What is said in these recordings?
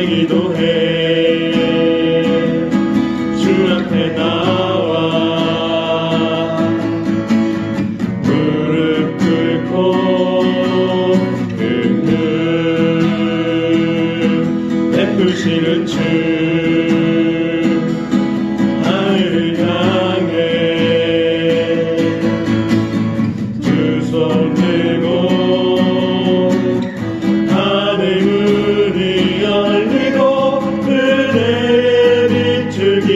기도해 주 앞에 나와 무릎 꿇고 은혜 베푸시는 주 하늘을 향해 두 손 들고 하늘 문이 열리고 은혜의 비추기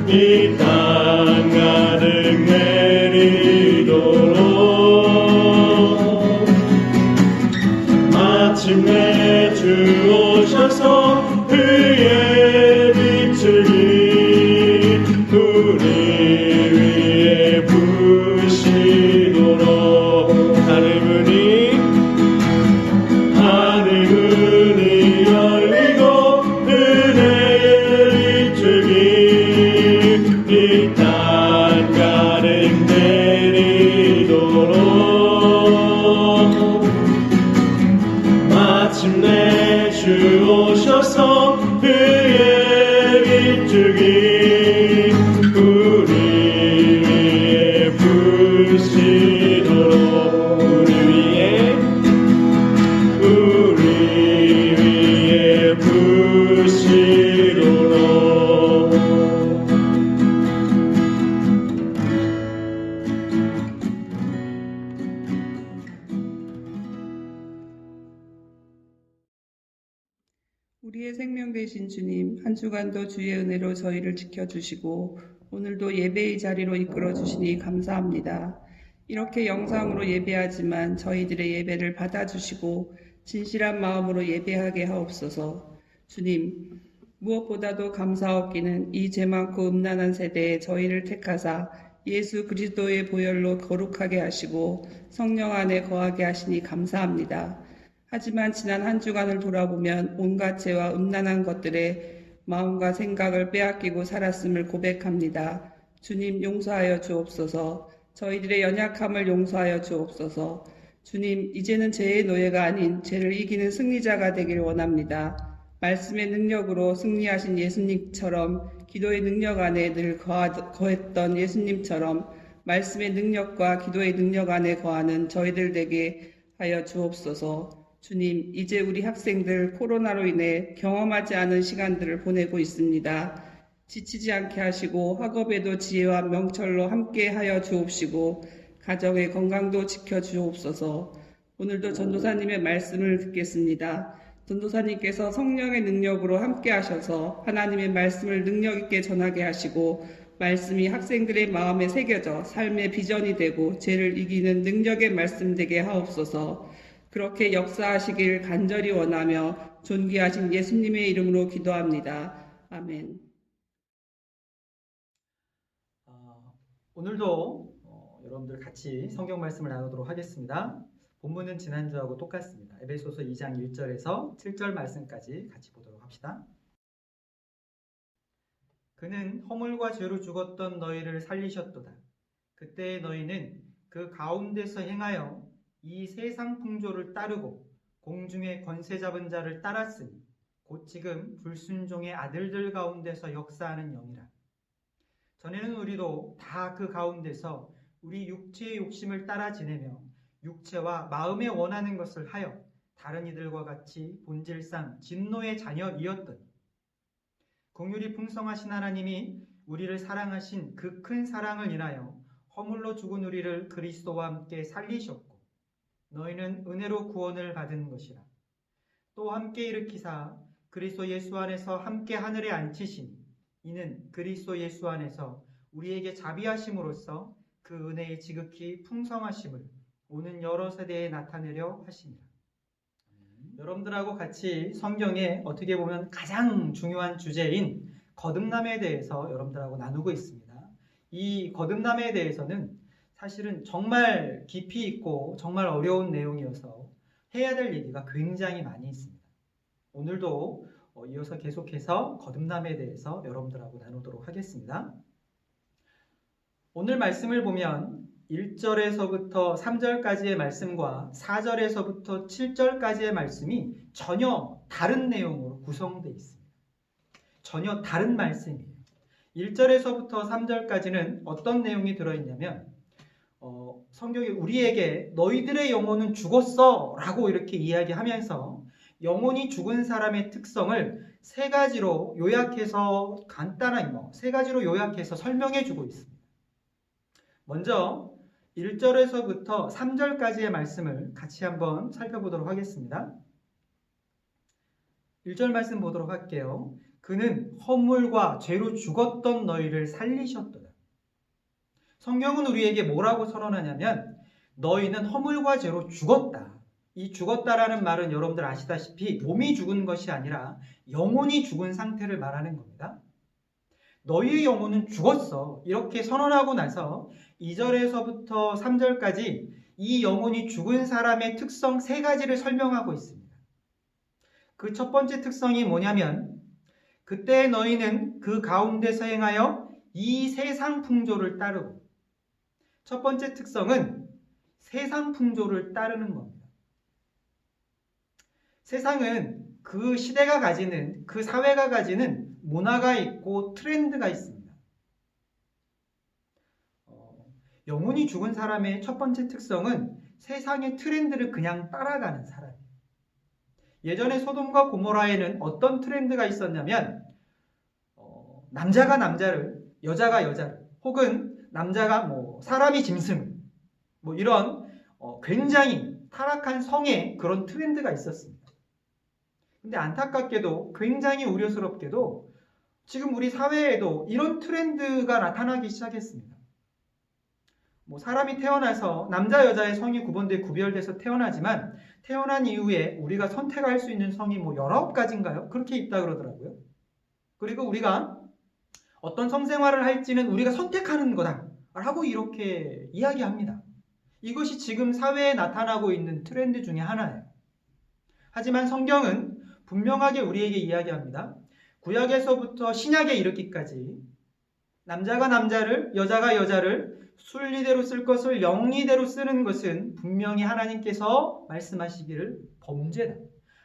이 땅 가득 내리도록 마침내 주 오셔서 그의 비추기 우리 위에 부으시도록 하늘 문이 열리고 은혜의 비추기 이 땅 가득 내리도록 마침내 주 오셔서 그의 비추기 우리 위에 부으시도록 우리 위에 부으시도록 우리의 생명 되신 주님, 한 주간도 주의 은혜로 저희를 지켜주시고 오늘도 예배의 자리로 이끌어 주시니 감사합니다. 이렇게 영상으로 예배하지만 저희들의 예배를 받아주시고 진실한 마음으로 예배하게 하옵소서. 주님, 무엇보다도 감사하옵기는 이 죄 많고 음란한 세대에 저희를 택하사 예수 그리스도의 보혈로 거룩하게 하시고 성령 안에 거하게 하시니 감사합니다. 하지만 지난 한 주간을 돌아보면 온갖 죄와 음란한 것들에 마음과 생각을 빼앗기고 살았음을 고백합니다. 주님 용서하여 주옵소서. 저희들의 연약함을 용서하여 주옵소서. 주님, 이제는 죄의 노예가 아닌 죄를 이기는 승리자가 되길 원합니다. 말씀의 능력으로 승리하신 예수님처럼 기도의 능력 안에 늘 거했던 예수님처럼 말씀의 능력과 기도의 능력 안에 거하는 저희들 되게 하여 주옵소서. 주님, 이제 우리 학생들 코로나로 인해 경험하지 않은 시간들을 보내고 있습니다. 지치지 않게 하시고 학업에도 지혜와 명철로 함께 하여 주옵시고 가정의 건강도 지켜 주옵소서. 오늘도 전도사님의 말씀을 듣겠습니다. 전도사님께서 성령의 능력으로 함께 하셔서 하나님의 말씀을 능력 있게 전하게 하시고 말씀이 학생들의 마음에 새겨져 삶의 비전이 되고 죄를 이기는 능력의 말씀 되게 하옵소서. 그렇게 역사하시길 간절히 원하며 존귀하신 예수님의 이름으로 기도합니다. 아멘. 오늘도 여러분들 같이 성경 말씀을 나누도록 하겠습니다. 본문은 지난주하고 똑같습니다. 에베소서 2장 1절에서 7절 말씀까지 같이 보도록 합시다. 그는 허물과 죄로 죽었던 너희를 살리셨도다. 그때 너희는 그 가운데서 행하여 이 세상 풍조를 따르고 공중의 권세 잡은 자를 따랐으니 곧 지금 불순종의 아들들 가운데서 역사하는 영이라. 전에는 우리도 다 그 가운데서 우리 육체의 욕심을 따라 지내며 육체와 마음에 원하는 것을 하여 다른 이들과 같이 본질상 진노의 자녀이었더니 긍휼이 풍성하신 하나님이 우리를 사랑하신 그 큰 사랑을 인하여 허물로 죽은 우리를 그리스도와 함께 살리셨고 너희는 은혜로 구원을 받은 것이라. 또 함께 일으키사 그리스도 예수 안에서 함께 하늘에 앉히시니 이는 그리스도 예수 안에서 우리에게 자비하심으로써 그 은혜의 지극히 풍성하심을 오는 여러 세대에 나타내려 하십니다. 여러분들하고 같이 성경에 어떻게 보면 가장 중요한 주제인 거듭남에 대해서 여러분들하고 나누고 있습니다. 이 거듭남에 대해서는 사실은 정말 깊이 있고 정말 어려운 내용이어서 해야 될 얘기가 굉장히 많이 있습니다. 오늘도 이어서 계속해서 거듭남에 대해서 여러분들하고 나누도록 하겠습니다. 오늘 말씀을 보면 1절에서부터 3절까지의 말씀과 4절에서부터 7절까지의 말씀이 전혀 다른 내용으로 구성되어 있습니다. 전혀 다른 말씀이에요. 1절에서부터 3절까지는 어떤 내용이 들어있냐면 성경이 우리에게 너희들의 영혼은 죽었어 라고 이렇게 이야기하면서 영혼이 죽은 사람의 특성을 세 가지로 요약해서 세 가지로 요약해서 설명해 주고 있습니다. 먼저 1절에서부터 3절까지의 말씀을 같이 한번 살펴보도록 하겠습니다. 1절 말씀 보도록 할게요. 그는 허물과 죄로 죽었던 너희를 살리셨도다. 성경은 우리에게 뭐라고 선언하냐면 너희는 허물과 죄로 죽었다. 이 죽었다라는 말은 여러분들 아시다시피 몸이 죽은 것이 아니라 영혼이 죽은 상태를 말하는 겁니다. 너희의 영혼은 죽었어. 이렇게 선언하고 나서 2절에서부터 3절까지 이 영혼이 죽은 사람의 특성 세 가지를 설명하고 있습니다. 그 첫 번째 특성이 뭐냐면 그때 너희는 그 가운데서 행하여 이 세상 풍조를 따르고, 첫 번째 특성은 세상 풍조를 따르는 겁니다. 세상은 그 시대가 가지는, 그 사회가 가지는 문화가 있고 트렌드가 있습니다. 영혼이 죽은 사람의 첫 번째 특성은 세상의 트렌드를 그냥 따라가는 사람이에요. 예전에 소돔과 고모라에는 어떤 트렌드가 있었냐면 남자가 남자를, 여자가 여자를, 혹은 남자가 사람이 짐승을, 이런 굉장히 타락한 성의 그런 트렌드가 있었습니다. 근데 안타깝게도 굉장히 우려스럽게도 지금 우리 사회에도 이런 트렌드가 나타나기 시작했습니다. 사람이 태어나서 남자 여자의 성이 구별돼서 태어나지만 태어난 이후에 우리가 선택할 수 있는 성이 19가지인가요? 그렇게 있다 그러더라고요. 그리고 우리가 어떤 성생활을 할지는 우리가 선택하는 거다라고 이렇게 이야기합니다. 이것이 지금 사회에 나타나고 있는 트렌드 중에 하나예요. 하지만 성경은 분명하게 우리에게 이야기합니다. 구약에서부터 신약에 이르기까지 남자가 남자를, 여자가 여자를 순리대로 쓸 것을 영리대로 쓰는 것은 분명히 하나님께서 말씀하시기를 범죄다.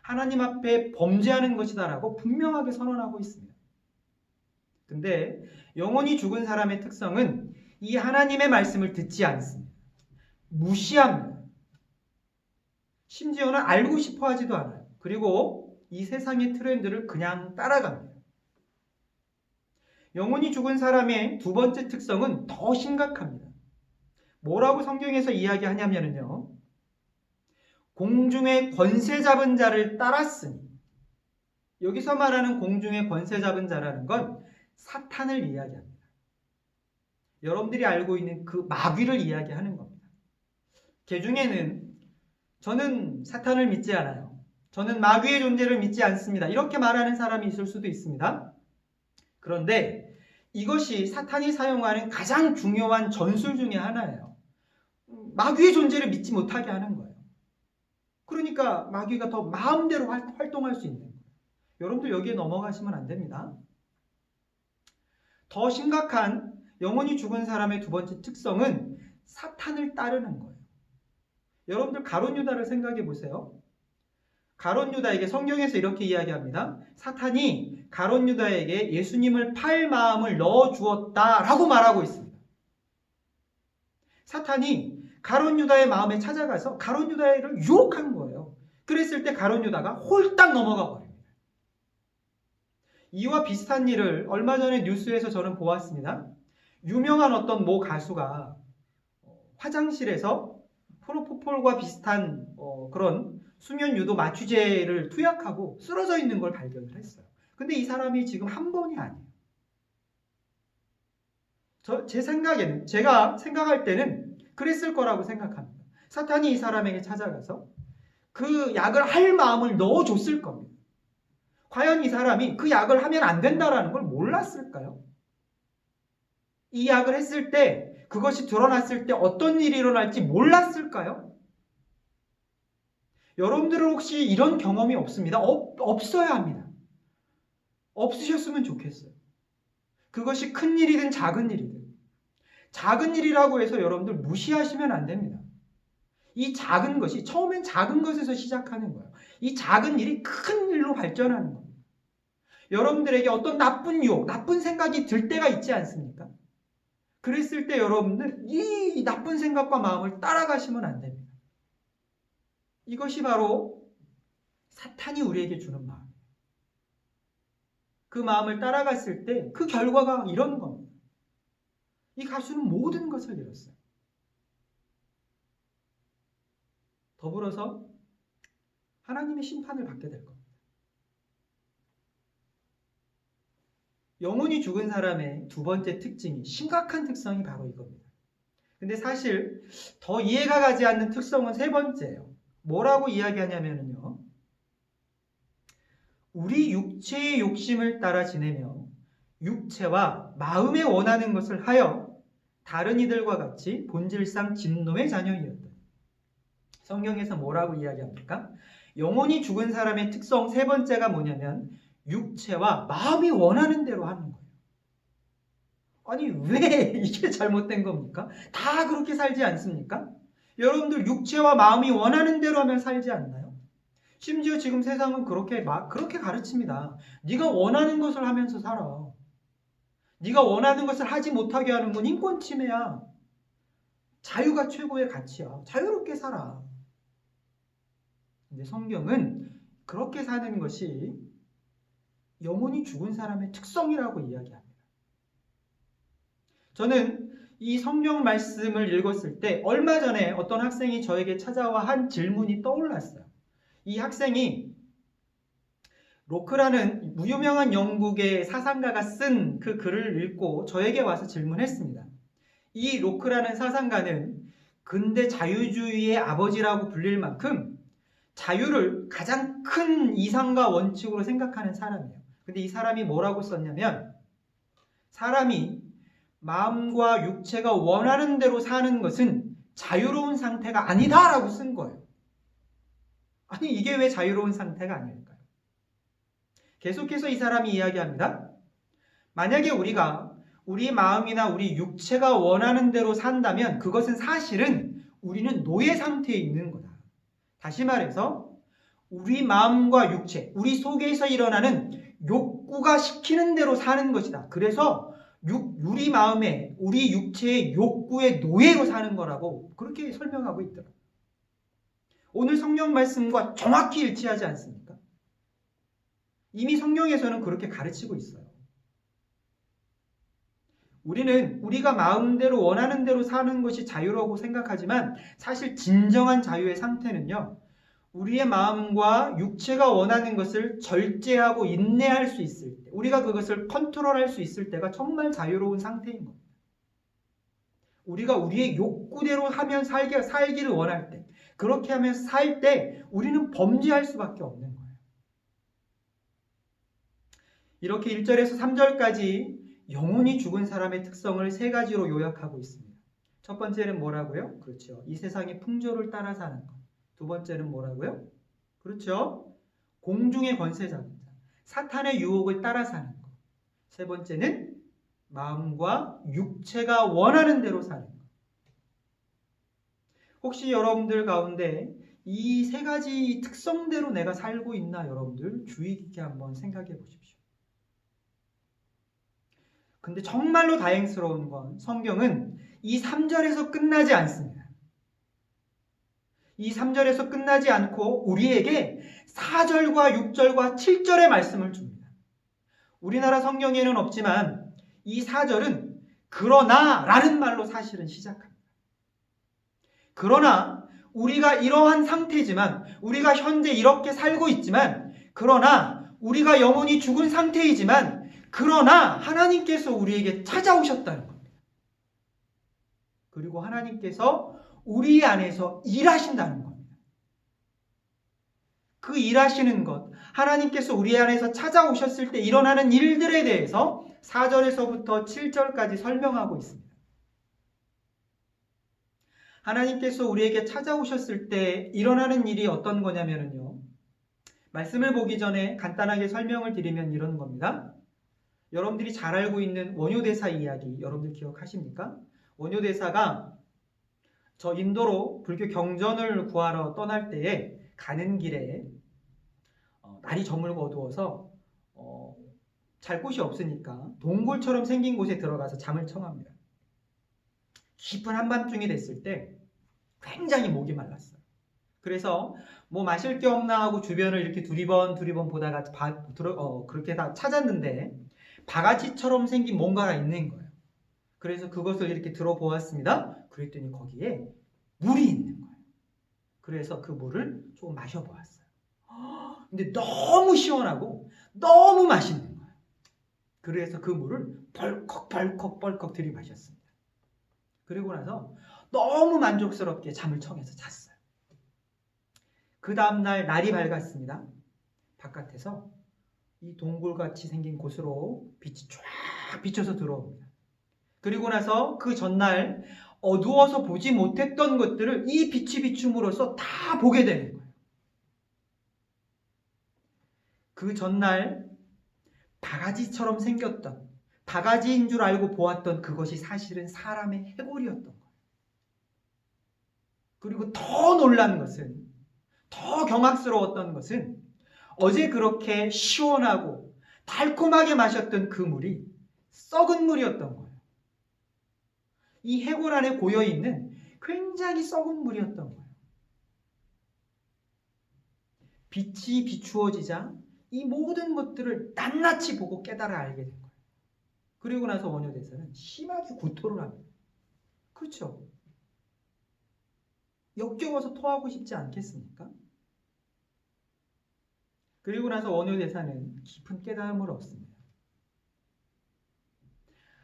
하나님 앞에 범죄하는 것이다라고 분명하게 선언하고 있습니다. 근데 영혼이 죽은 사람의 특성은 이 하나님의 말씀을 듣지 않습니다. 무시합니다. 심지어는 알고 싶어 하지도 않아요. 그리고 이 세상의 트렌드를 그냥 따라갑니다. 영혼이 죽은 사람의 두 번째 특성은 더 심각합니다. 뭐라고 성경에서 이야기하냐면요. 공중의 권세 잡은 자를 따랐으니, 여기서 말하는 공중의 권세 잡은 자라는 건 사탄을 이야기합니다. 여러분들이 알고 있는 그 마귀를 이야기하는 겁니다. 개중에는 저는 사탄을 믿지 않아요. 저는 마귀의 존재를 믿지 않습니다. 이렇게 말하는 사람이 있을 수도 있습니다. 그런데 이것이 사탄이 사용하는 가장 중요한 전술 중에 하나예요. 마귀의 존재를 믿지 못하게 하는 거예요. 그러니까 마귀가 더 마음대로 활동할 수 있는 거예요. 여러분들 여기에 넘어가시면 안 됩니다. 더 심각한 영혼이 죽은 사람의 두 번째 특성은 사탄을 따르는 거예요. 여러분들 가룟 유다를 생각해 보세요. 가룟 유다에게 성경에서 이렇게 이야기합니다. 사탄이 가룟 유다에게 예수님을 팔 마음을 넣어 주었다라고 말하고 있습니다. 사탄이 가룟 유다의 마음에 찾아가서 가룟 유다를 유혹한 거예요. 그랬을 때 가룟 유다가 홀딱 넘어가 버립니다. 이와 비슷한 일을 얼마 전에 뉴스에서 저는 보았습니다. 유명한 어떤 모 가수가 화장실에서 프로포폴과 비슷한 그런 수면 유도 마취제를 투약하고 쓰러져 있는 걸 발견을 했어요. 근데 이 사람이 지금 한 번이 아니에요. 제 생각에는, 제가 생각할 때는 그랬을 거라고 생각합니다. 사탄이 이 사람에게 찾아가서 그 약을 할 마음을 넣어줬을 겁니다. 과연 이 사람이 그 약을 하면 안 된다라는 걸 몰랐을까요? 이 약을 했을 때, 그것이 드러났을 때 어떤 일이 일어날지 몰랐을까요? 여러분들은 혹시 이런 경험이 없습니다. 없어야 합니다. 없으셨으면 좋겠어요. 그것이 큰 일이든 작은 일이든 작은 일이라고 해서 여러분들 무시하시면 안 됩니다. 이 작은 것이 처음엔 작은 것에서 시작하는 거예요. 이 작은 일이 큰 일로 발전하는 겁니다. 여러분들에게 어떤 나쁜 유혹, 나쁜 생각이 들 때가 있지 않습니까? 그랬을 때 여러분들 이 나쁜 생각과 마음을 따라가시면 안 됩니다. 이것이 바로 사탄이 우리에게 주는 마음이에요. 그 마음을 따라갔을 때 그 결과가 이런 겁니다. 이 가수는 모든 것을 잃었어요. 더불어서 하나님의 심판을 받게 될 겁니다. 영혼이 죽은 사람의 두 번째 특징이, 심각한 특성이 바로 이겁니다. 근데 사실 더 이해가 가지 않는 특성은 세 번째예요. 뭐라고 이야기하냐면요, 우리 육체의 욕심을 따라 지내며 육체와 마음에 원하는 것을 하여 다른 이들과 같이 본질상 진노의 자녀이었다. 성경에서 뭐라고 이야기합니까? 영혼이 죽은 사람의 특성 세 번째가 뭐냐면 육체와 마음이 원하는 대로 하는 거예요. 아니, 왜 이게 잘못된 겁니까? 다 그렇게 살지 않습니까? 여러분들 육체와 마음이 원하는 대로 하면 살지 않나요? 심지어 지금 세상은 그렇게 가르칩니다. 네가 원하는 것을 하면서 살아. 네가 원하는 것을 하지 못하게 하는 건 인권 침해야. 자유가 최고의 가치야. 자유롭게 살아. 근데 성경은 그렇게 사는 것이 영혼이 죽은 사람의 특성이라고 이야기합니다. 저는 이 성경 말씀을 읽었을 때 얼마 전에 어떤 학생이 저에게 찾아와 한 질문이 떠올랐어요. 이 학생이 로크라는 무유명한 영국의 사상가가 쓴 그 글을 읽고 저에게 와서 질문했습니다. 이 로크라는 사상가는 근대 자유주의의 아버지라고 불릴 만큼 자유를 가장 큰 이상과 원칙으로 생각하는 사람이에요. 근데 이 사람이 뭐라고 썼냐면, 사람이 마음과 육체가 원하는 대로 사는 것은 자유로운 상태가 아니다라고 쓴 거예요. 아니, 이게 왜 자유로운 상태가 아닐까요? 계속해서 이 사람이 이야기합니다. 만약에 우리가 우리 마음이나 우리 육체가 원하는 대로 산다면 그것은 사실은 우리는 노예 상태에 있는 거다. 다시 말해서 우리 마음과 육체, 우리 속에서 일어나는 욕구가 시키는 대로 사는 것이다. 그래서 우리 마음에, 우리 육체의 욕구의 노예로 사는 거라고 그렇게 설명하고 있더라고요. 오늘 성경 말씀과 정확히 일치하지 않습니까? 이미 성경에서는 그렇게 가르치고 있어요. 우리는 우리가 마음대로 원하는 대로 사는 것이 자유라고 생각하지만 사실 진정한 자유의 상태는요, 우리의 마음과 육체가 원하는 것을 절제하고 인내할 수 있을 때, 우리가 그것을 컨트롤할 수 있을 때가 정말 자유로운 상태인 겁니다. 우리가 우리의 욕구대로 하면 살기를 원할 때, 그렇게 하면서 살 때 우리는 범죄할 수밖에 없는 거예요. 이렇게 1절에서 3절까지 영혼이 죽은 사람의 특성을 세 가지로 요약하고 있습니다. 첫 번째는 뭐라고요? 그렇죠. 이 세상의 풍조를 따라 사는 것. 두 번째는 뭐라고요? 그렇죠. 공중의 권세 잡은 자. 사탄의 유혹을 따라 사는 것. 세 번째는 마음과 육체가 원하는 대로 사는 것. 혹시 여러분들 가운데 이 세 가지 특성대로 내가 살고 있나, 여러분들 주의 깊게 한번 생각해 보십시오. 근데 정말로 다행스러운 건 성경은 이 3절에서 끝나지 않습니다. 이 3절에서 끝나지 않고 우리에게 4절과 6절과 7절의 말씀을 줍니다. 우리나라 성경에는 없지만 이 4절은 그러나 라는 말로 사실은 시작합니다. 그러나 우리가 이러한 상태지만, 우리가 현재 이렇게 살고 있지만, 그러나 우리가 영혼이 죽은 상태이지만, 그러나 하나님께서 우리에게 찾아오셨다는 겁니다. 그리고 하나님께서 우리 안에서 일하신다는 겁니다. 그 일하시는 것, 하나님께서 우리 안에서 찾아오셨을 때 일어나는 일들에 대해서 4절에서부터 7절까지 설명하고 있습니다. 하나님께서 우리에게 찾아오셨을 때 일어나는 일이 어떤 거냐면요, 말씀을 보기 전에 간단하게 설명을 드리면 이런 겁니다. 여러분들이 잘 알고 있는 원효대사 이야기 여러분들 기억하십니까? 원효대사가 저 인도로 불교 경전을 구하러 떠날 때에 가는 길에 날이 저물고 어두워서 잘 곳이 없으니까 동굴처럼 생긴 곳에 들어가서 잠을 청합니다. 깊은 한밤중이 됐을 때 굉장히 목이 말랐어요. 그래서 뭐 마실 게 없나 하고 주변을 이렇게 두리번 보다가 그렇게 다 찾았는데 바가지처럼 생긴 뭔가가 있는 거예요. 그래서 그것을 이렇게 들어보았습니다. 그랬더니 거기에 물이 있는 거예요. 그래서 그 물을 조금 마셔보았어요. 근데 너무 시원하고 너무 맛있는 거예요. 그래서 그 물을 벌컥 들이마셨습니다. 그리고 나서 너무 만족스럽게 잠을 청해서 잤어요. 그 다음날 날이 밝았습니다. 바깥에서 이 동굴같이 생긴 곳으로 빛이 쫙 비쳐서 들어옵니다. 그리고 나서 그 전날 어두워서 보지 못했던 것들을 이 빛이 비춤으로써 다 보게 되는 거예요. 그 전날 바가지처럼 생겼던, 바가지인 줄 알고 보았던 그것이 사실은 사람의 해골이었던 거예요. 그리고 더 놀란 것은, 더 경악스러웠던 것은 어제 그렇게 시원하고 달콤하게 마셨던 그 물이 썩은 물이었던 거예요. 이 해골 안에 고여있는 굉장히 썩은 물이었던 거예요. 빛이 비추어지자 이 모든 것들을 낱낱이 보고 깨달아 알게 된 거예요. 그리고 나서 원효대사는 심하게 구토를 합니다. 그렇죠? 역겨워서 토하고 싶지 않겠습니까? 그리고 나서 원효대사는 깊은 깨달음을 얻습니다.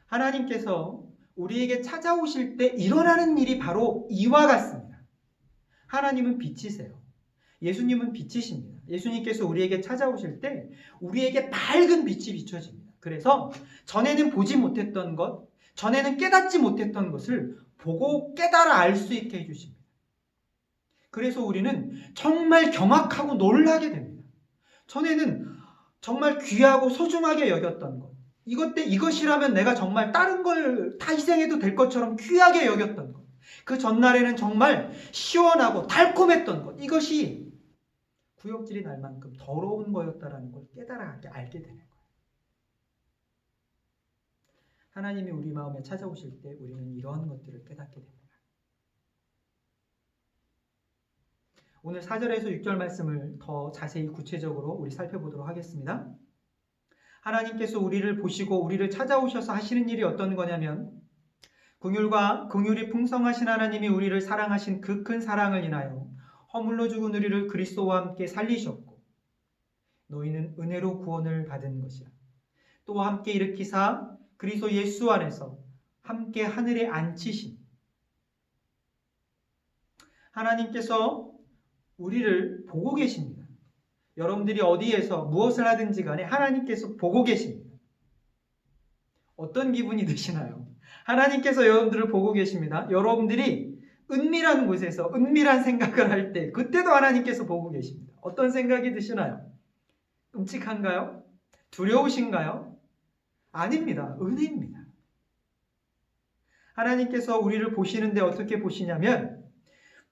하나님께서 우리에게 찾아오실 때 일어나는 일이 바로 이와 같습니다. 하나님은 빛이세요. 예수님은 빛이십니다. 예수님께서 우리에게 찾아오실 때 우리에게 밝은 빛이 비춰집니다. 그래서 전에는 보지 못했던 것, 전에는 깨닫지 못했던 것을 보고 깨달아 알 수 있게 해주십니다. 그래서 우리는 정말 경악하고 놀라게 됩니다. 전에는 정말 귀하고 소중하게 여겼던 것, 이것이라면 내가 정말 다른 걸 다 희생해도 될 것처럼 귀하게 여겼던 것, 그 전날에는 정말 시원하고 달콤했던 것, 이것이 구역질이 날 만큼 더러운 거였다라는 걸 깨달아 알게 되는 거예요. 하나님이 우리 마음에 찾아오실 때 우리는 이러한 것들을 깨닫게 됩니다. 오늘 4절에서 6절 말씀을 더 자세히 구체적으로 우리 살펴보도록 하겠습니다. 하나님께서 우리를 보시고 우리를 찾아오셔서 하시는 일이 어떤 거냐면, 긍휼이 풍성하신 하나님이 우리를 사랑하신 그 큰 사랑을 인하여 허물로 죽은 우리를 그리스도와 함께 살리셨고 너희는 은혜로 구원을 받은 것이라. 또 함께 일으키사 그리스도 예수 안에서 함께 하늘에 앉히신, 하나님께서 우리를 보고 계십니다. 여러분들이 어디에서 무엇을 하든지 간에 하나님께서 보고 계십니다. 어떤 기분이 드시나요? 하나님께서 여러분들을 보고 계십니다. 여러분들이 은밀한 곳에서 은밀한 생각을 할 때 그때도 하나님께서 보고 계십니다. 어떤 생각이 드시나요? 끔찍한가요? 두려우신가요? 아닙니다. 은혜입니다. 하나님께서 우리를 보시는데 어떻게 보시냐면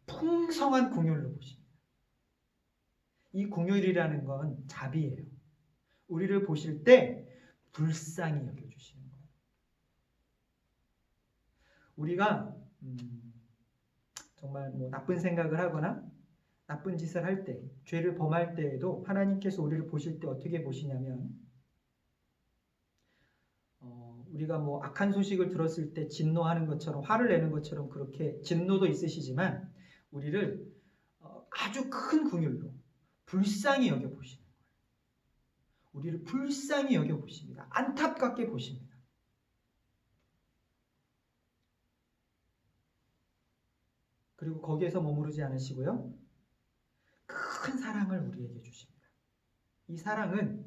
풍성한 긍휼로 보십니다. 이 긍휼이라는 건 자비예요. 우리를 보실 때 불쌍히 여겨주시는 거예요. 우리가 정말 나쁜 생각을 하거나 나쁜 짓을 할 때, 죄를 범할 때에도 하나님께서 우리를 보실 때 어떻게 보시냐면, 우리가 악한 소식을 들었을 때 진노하는 것처럼, 화를 내는 것처럼 그렇게 진노도 있으시지만 우리를 아주 큰 긍휼로 불쌍히 여겨보시는 거예요. 우리를 불쌍히 여겨보십니다. 안타깝게 보십니다. 그리고 거기에서 머무르지 않으시고요, 큰 사랑을 우리에게 주십니다. 이 사랑은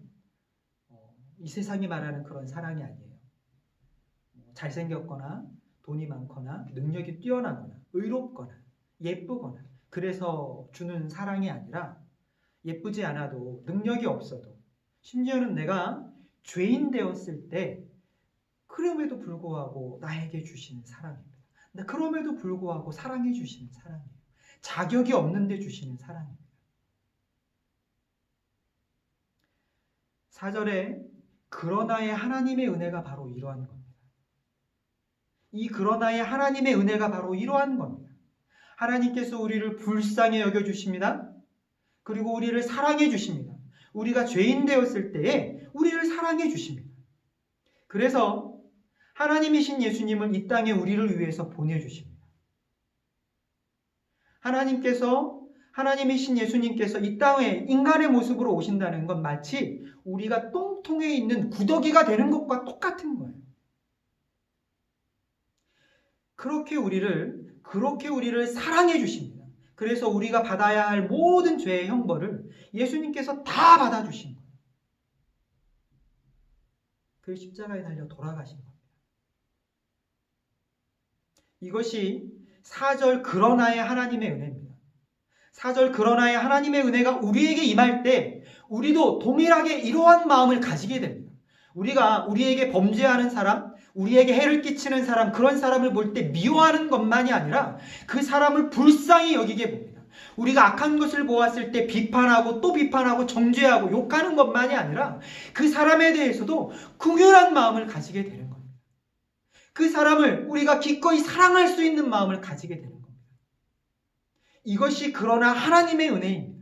이 세상이 말하는 그런 사랑이 아니에요. 잘생겼거나 돈이 많거나 능력이 뛰어나거나 의롭거나 예쁘거나 그래서 주는 사랑이 아니라, 예쁘지 않아도 능력이 없어도 심지어는 내가 죄인 되었을 때 그럼에도 불구하고 나에게 주시는 사랑입니다. 근데 그럼에도 불구하고 사랑해 주시는 사랑이에요. 자격이 없는데 주시는 사랑입니다. 4절에 그러나의 하나님의 은혜가 바로 이러한 겁니다. 이 그러나의 하나님의 은혜가 바로 이러한 겁니다. 하나님께서 우리를 불쌍히 여겨주십니다. 그리고 우리를 사랑해 주십니다. 우리가 죄인 되었을 때에 우리를 사랑해 주십니다. 그래서 하나님이신 예수님을 이 땅에 우리를 위해서 보내주십니다. 하나님이신 예수님께서 이 땅에 인간의 모습으로 오신다는 건 마치 우리가 똥통에 있는 구더기가 되는 것과 똑같은 거예요. 그렇게 우리를 사랑해 주십니다. 그래서 우리가 받아야 할 모든 죄의 형벌을 예수님께서 다 받아주신 거예요. 그 십자가에 달려 돌아가신 겁니다. 이것이 4절 그러나의 하나님의 은혜입니다. 4절 그러나의 하나님의 은혜가 우리에게 임할 때 우리도 동일하게 이러한 마음을 가지게 됩니다. 우리가 우리에게 범죄하는 사람, 우리에게 해를 끼치는 사람, 그런 사람을 볼 때 미워하는 것만이 아니라 그 사람을 불쌍히 여기게 봅니다. 우리가 악한 것을 보았을 때 비판하고 또 비판하고 정죄하고 욕하는 것만이 아니라 그 사람에 대해서도 긍휼한 마음을 가지게 되는 겁니다. 그 사람을 우리가 기꺼이 사랑할 수 있는 마음을 가지게 되는 겁니다. 이것이 그러나 하나님의 은혜입니다.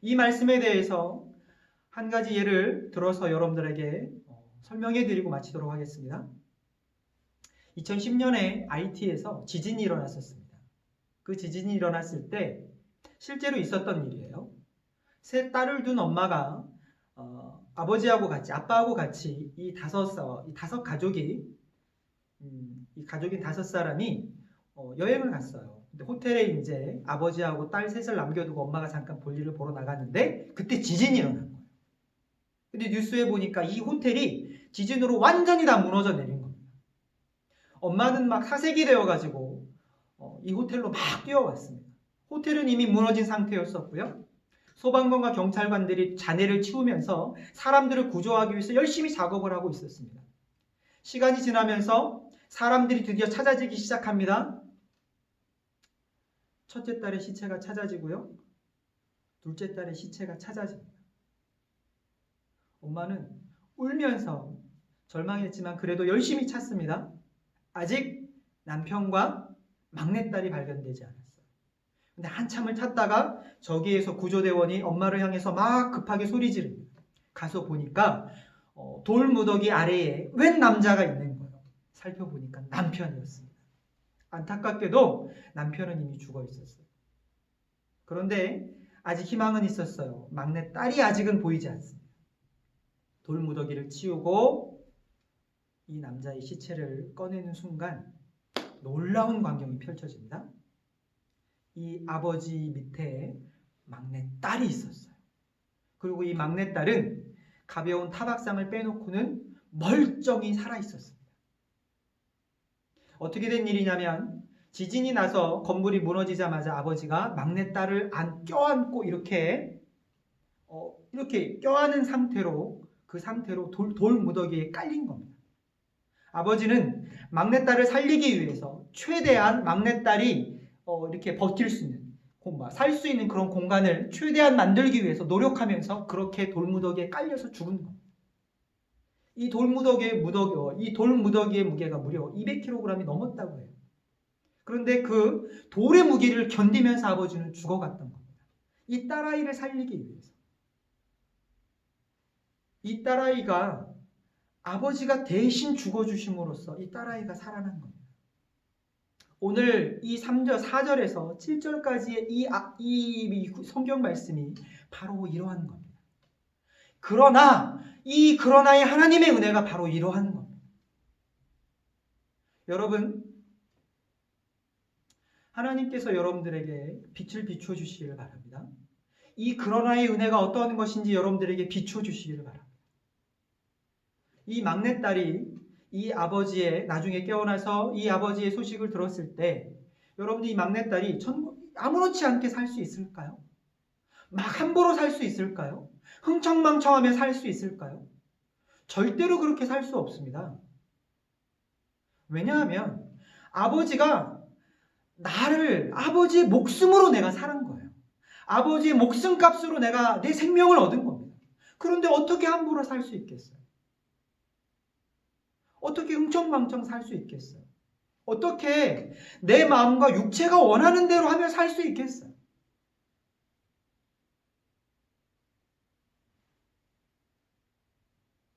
이 말씀에 대해서 한 가지 예를 들어서 여러분들에게 설명해 드리고 마치도록 하겠습니다. 2010년에 IT에서 지진이 일어났었습니다. 그 지진이 일어났을 때 실제로 있었던 일이에요. 세 딸을 둔 엄마가 아버지하고 같이, 아빠하고 같이 이 다섯 가족이 이 가족인 5사람이 여행을 갔어요. 근데 호텔에 이제 아버지하고 딸 셋을 남겨두고 엄마가 잠깐 볼일을 보러 나갔는데 그때 지진이 일어난 거예요. 근데 뉴스에 보니까 이 호텔이 지진으로 완전히 다 무너져 내린 겁니다. 엄마는 막 사색이 되어가지고 이 호텔로 막 뛰어왔습니다. 호텔은 이미 무너진 상태였었고요. 소방관과 경찰관들이 잔해를 치우면서 사람들을 구조하기 위해서 열심히 작업을 하고 있었습니다. 시간이 지나면서 사람들이 드디어 찾아지기 시작합니다. 첫째 딸의 시체가 찾아지고요. 둘째 딸의 시체가 찾아집니다. 엄마는 울면서 절망했지만 그래도 열심히 찾습니다. 아직 남편과 막내딸이 발견되지 않았어요. 근데 한참을 찾다가 저기에서 구조대원이 엄마를 향해서 막 급하게 소리 지릅니다. 가서 보니까 돌무더기 아래에 웬 남자가 있는 거예요. 살펴보니까 남편이었습니다. 안타깝게도 남편은 이미 죽어 있었어요. 그런데 아직 희망은 있었어요. 막내딸이 아직은 보이지 않습니다. 돌무더기를 치우고 이 남자의 시체를 꺼내는 순간 놀라운 광경이 펼쳐집니다. 이 아버지 밑에 막내딸이 있었어요. 그리고 이 막내딸은 가벼운 타박상을 빼놓고는 멀쩡히 살아있었습니다. 어떻게 된 일이냐면 지진이 나서 건물이 무너지자마자 아버지가 막내딸을 껴안고 이렇게 껴안은 상태로 그 상태로 돌 무더기에 깔린 겁니다. 아버지는 막내딸을 살리기 위해서 최대한 막내딸이 이렇게 버틸 수 있는, 살 수 있는 그런 공간을 최대한 만들기 위해서 노력하면서 그렇게 돌무더기에 깔려서 죽은 겁니다. 이 돌무더기의 무게가 무려 200kg이 넘었다고 해요. 그런데 그 돌의 무게를 견디면서 아버지는 죽어갔던 겁니다. 이 딸아이를 살리기 위해서. 이 딸아이가 아버지가 대신 죽어주심으로써 이 딸아이가 살아난 겁니다. 오늘 이 4절에서 7절까지의 이 성경 말씀이 바로 이러한 겁니다. 그러나의 하나님의 은혜가 바로 이러한 겁니다. 여러분, 하나님께서 여러분들에게 빛을 비춰주시기를 바랍니다. 이 그러나의 은혜가 어떠한 것인지 여러분들에게 비춰주시기를 바랍니다. 이 막내딸이 나중에 깨어나서 이 아버지의 소식을 들었을 때 여러분들 이 막내딸이 아무렇지 않게 살 수 있을까요? 막 함부로 살 수 있을까요? 흥청망청하며 살 수 있을까요? 절대로 그렇게 살 수 없습니다. 왜냐하면 아버지가 나를 아버지의 목숨으로 내가 살은 거예요. 아버지의 목숨값으로 내가 내 생명을 얻은 겁니다. 그런데 어떻게 함부로 살 수 있겠어요? 어떻게 흥청망청 살 수 있겠어요? 어떻게 내 마음과 육체가 원하는 대로 하며 살 수 있겠어요?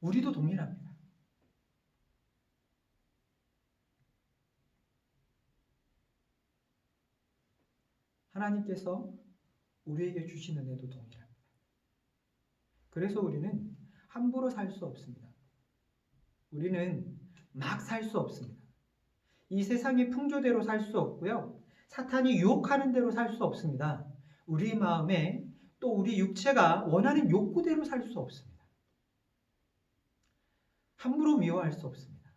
우리도 동일합니다. 하나님께서 우리에게 주신 은혜도 동일합니다. 그래서 우리는 함부로 살 수 없습니다. 우리는 막 살 수 없습니다. 이 세상의 풍조대로 살 수 없고요. 사탄이 유혹하는 대로 살 수 없습니다. 우리 마음에 또 우리 육체가 원하는 욕구대로 살 수 없습니다. 함부로 미워할 수 없습니다.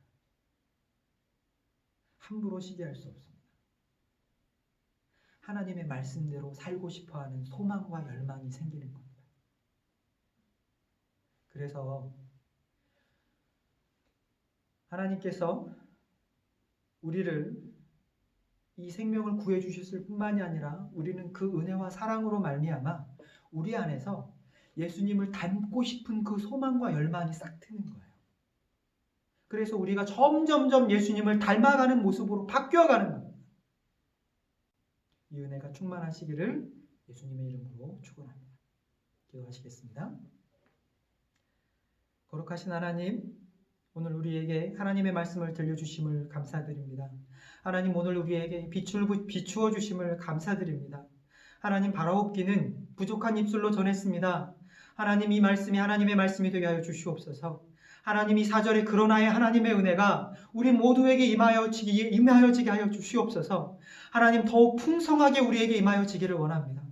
함부로 시기할 수 없습니다. 하나님의 말씀대로 살고 싶어하는 소망과 열망이 생기는 겁니다. 그래서 하나님께서 우리를 이 생명을 구해 주셨을 뿐만이 아니라 우리는 그 은혜와 사랑으로 말미암아 우리 안에서 예수님을 닮고 싶은 그 소망과 열망이 싹 트는 거예요. 그래서 우리가 점점점 예수님을 닮아가는 모습으로 바뀌어가는 겁니다. 이 은혜가 충만하시기를 예수님의 이름으로 축원합니다. 기도하시겠습니다. 거룩하신 하나님, 오늘 우리에게 하나님의 말씀을 들려주심을 감사드립니다. 하나님, 오늘 우리에게 비추어 주심을 감사드립니다. 하나님, 바라옵기는 부족한 입술로 전했습니다. 하나님, 이 말씀이 하나님의 말씀이 되게 하여 주시옵소서. 하나님, 이 4절에 그러나의 하나님의 은혜가 우리 모두에게 임하여지게 하여 주시옵소서. 하나님, 더욱 풍성하게 우리에게 임하여지기를 원합니다.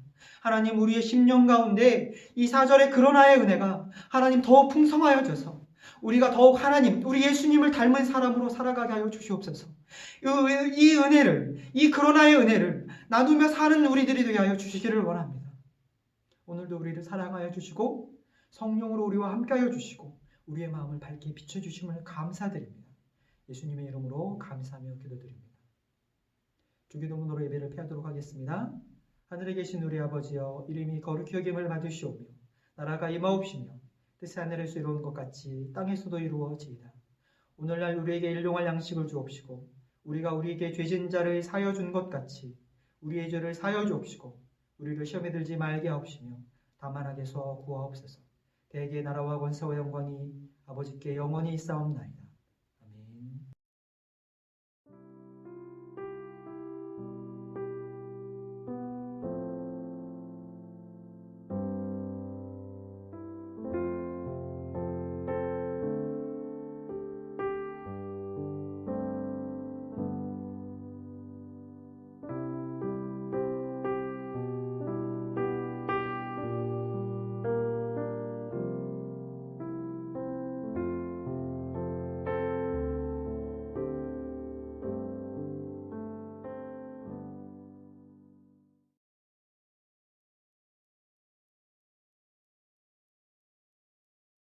하나님, 우리의 심령 가운데 이 4절의 그러나의 은혜가 하나님 더욱 풍성하여져서 우리가 더욱 하나님, 우리 예수님을 닮은 사람으로 살아가게 하여 주시옵소서. 이 은혜를, 이 그러나의 은혜를 나누며 사는 우리들이 되게 하여 주시기를 원합니다. 오늘도 우리를 사랑하여 주시고 성령으로 우리와 함께하여 주시고 우리의 마음을 밝게 비춰주심을 감사드립니다. 예수님의 이름으로 감사하며 기도드립니다. 주기도문으로 예배를 폐하도록 하겠습니다. 하늘에 계신 우리 아버지여, 이름이 거룩히 여김을 받으시오며 나라가 임하옵시며 뜻이 하늘에서 이루어진 것 같이 땅에서도 이루어지이다. 오늘날 우리에게 일용할 양식을 주옵시고 우리가 우리에게 죄진 자를 사여 준 것 같이 우리의 죄를 사여 주옵시고 우리를 시험에 들지 말게 하옵시며 다만 악에서 구하옵소서. 대개 나라와 권세와 영광이 아버지께 영원히 있사옵나이다.